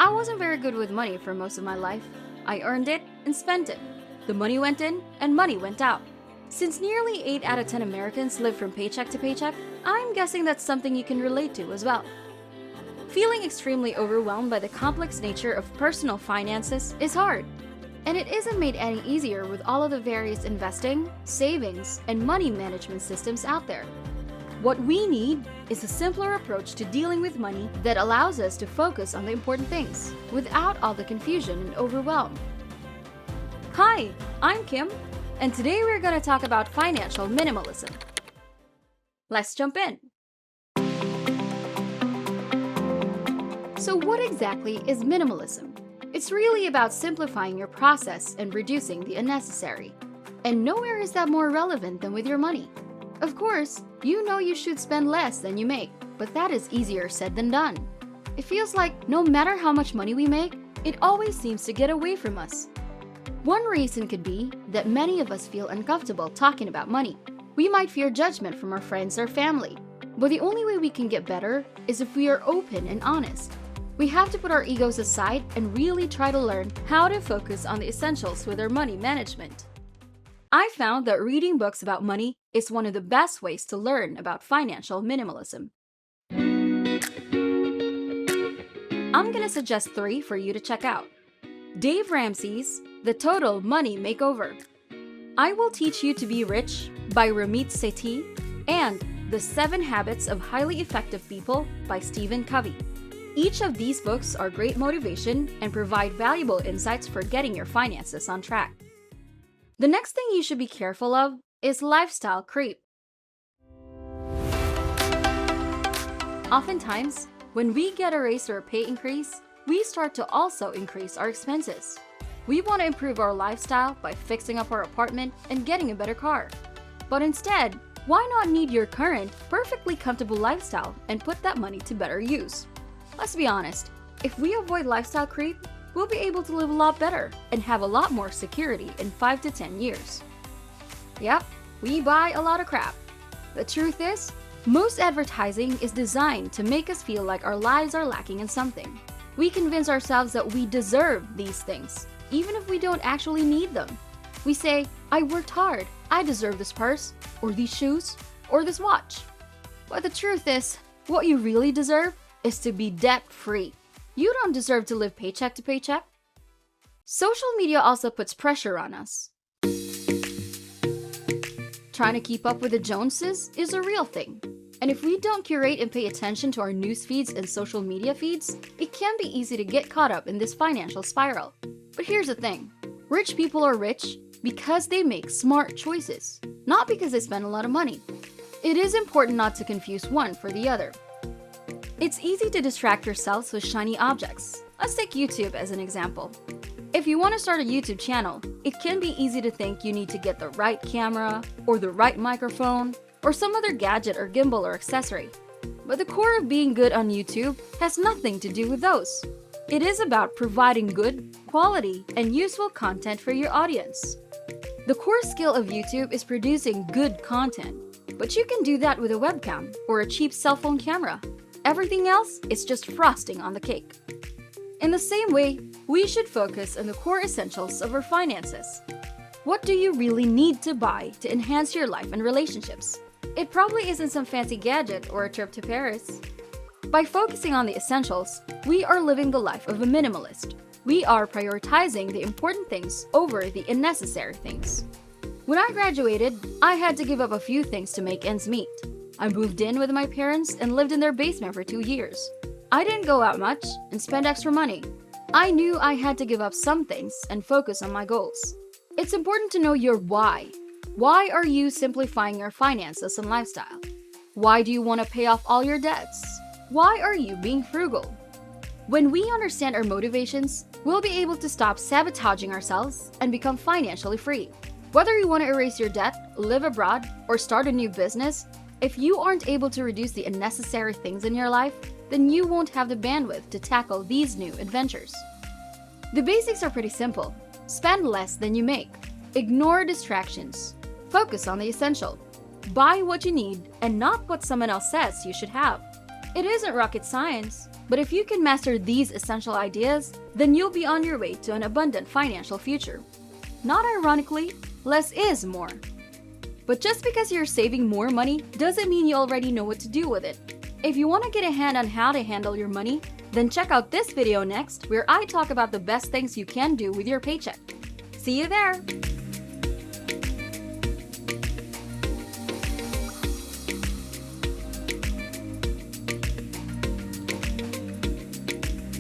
I wasn't very good with money for most of my life. I earned it and spent it. The money went in and money went out. Since nearly 8 out of 10 Americans live from paycheck to paycheck, I'm guessing that's something you can relate to as well. Feeling extremely overwhelmed by the complex nature of personal finances is hard. And it isn't made any easier with all of the various investing, savings, and money management systems out there. What we need is a simpler approach to dealing with money that allows us to focus on the important things without all the confusion and overwhelm. Hi, I'm Kim, and today we're going to talk about financial minimalism. Let's jump in. So what exactly is minimalism? It's really about simplifying your process and reducing the unnecessary. And nowhere is that more relevant than with your money. Of course, you know you should spend less than you make, but that is easier said than done. It feels like no matter how much money we make, it always seems to get away from us. One reason could be that many of us feel uncomfortable talking about money. We might fear judgment from our friends or family, but the only way we can get better is if we are open and honest. We have to put our egos aside and really try to learn how to focus on the essentials with our money management. I found that reading books about money is one of the best ways to learn about financial minimalism. I'm gonna suggest 3 for you to check out. Dave Ramsey's The Total Money Makeover. I Will Teach You to Be Rich by Ramit Sethi, and The 7 Habits of Highly Effective People by Stephen Covey. Each of these books are great motivation and provide valuable insights for getting your finances on track. The next thing you should be careful of is lifestyle creep. Oftentimes, when we get a raise or a pay increase, we start to also increase our expenses. We want to improve our lifestyle by fixing up our apartment and getting a better car. But instead, why not need your current, perfectly comfortable lifestyle and put that money to better use? Let's be honest, if we avoid lifestyle creep, we'll be able to live a lot better and have a lot more security in 5 to 10 years. Yep, we buy a lot of crap. The truth is, most advertising is designed to make us feel like our lives are lacking in something. We convince ourselves that we deserve these things, even if we don't actually need them. We say, I worked hard, I deserve this purse, or these shoes, or this watch. But the truth is, what you really deserve is to be debt-free. You don't deserve to live paycheck to paycheck. Social media also puts pressure on us. Trying to keep up with the Joneses is a real thing. And if we don't curate and pay attention to our news feeds and social media feeds, it can be easy to get caught up in this financial spiral. But here's the thing. Rich people are rich because they make smart choices, not because they spend a lot of money. It is important not to confuse one for the other. It's easy to distract yourselves with shiny objects. Let's take YouTube as an example. If you want to start a YouTube channel, it can be easy to think you need to get the right camera, or the right microphone, or some other gadget or gimbal or accessory. But the core of being good on YouTube has nothing to do with those. It is about providing good, quality, and useful content for your audience. The core skill of YouTube is producing good content, but you can do that with a webcam or a cheap cell phone camera. Everything else is just frosting on the cake. In the same way, we should focus on the core essentials of our finances. What do you really need to buy to enhance your life and relationships? It probably isn't some fancy gadget or a trip to Paris. By focusing on the essentials, we are living the life of a minimalist. We are prioritizing the important things over the unnecessary things. When I graduated, I had to give up a few things to make ends meet. I moved in with my parents and lived in their basement for 2 years. I didn't go out much and spend extra money. I knew I had to give up some things and focus on my goals. It's important to know your why. Why are you simplifying your finances and lifestyle? Why do you want to pay off all your debts? Why are you being frugal? When we understand our motivations, we'll be able to stop sabotaging ourselves and become financially free. Whether you want to erase your debt, live abroad, or start a new business, if you aren't able to reduce the unnecessary things in your life, then you won't have the bandwidth to tackle these new adventures. The basics are pretty simple. Spend less than you make. Ignore distractions. Focus on the essential. Buy what you need and not what someone else says you should have. It isn't rocket science, but if you can master these essential ideas, then you'll be on your way to an abundant financial future. Not ironically, less is more. But just because you're saving more money doesn't mean you already know what to do with it. If you want to get a hand on how to handle your money, then check out this video next, where I talk about the best things you can do with your paycheck. See you there!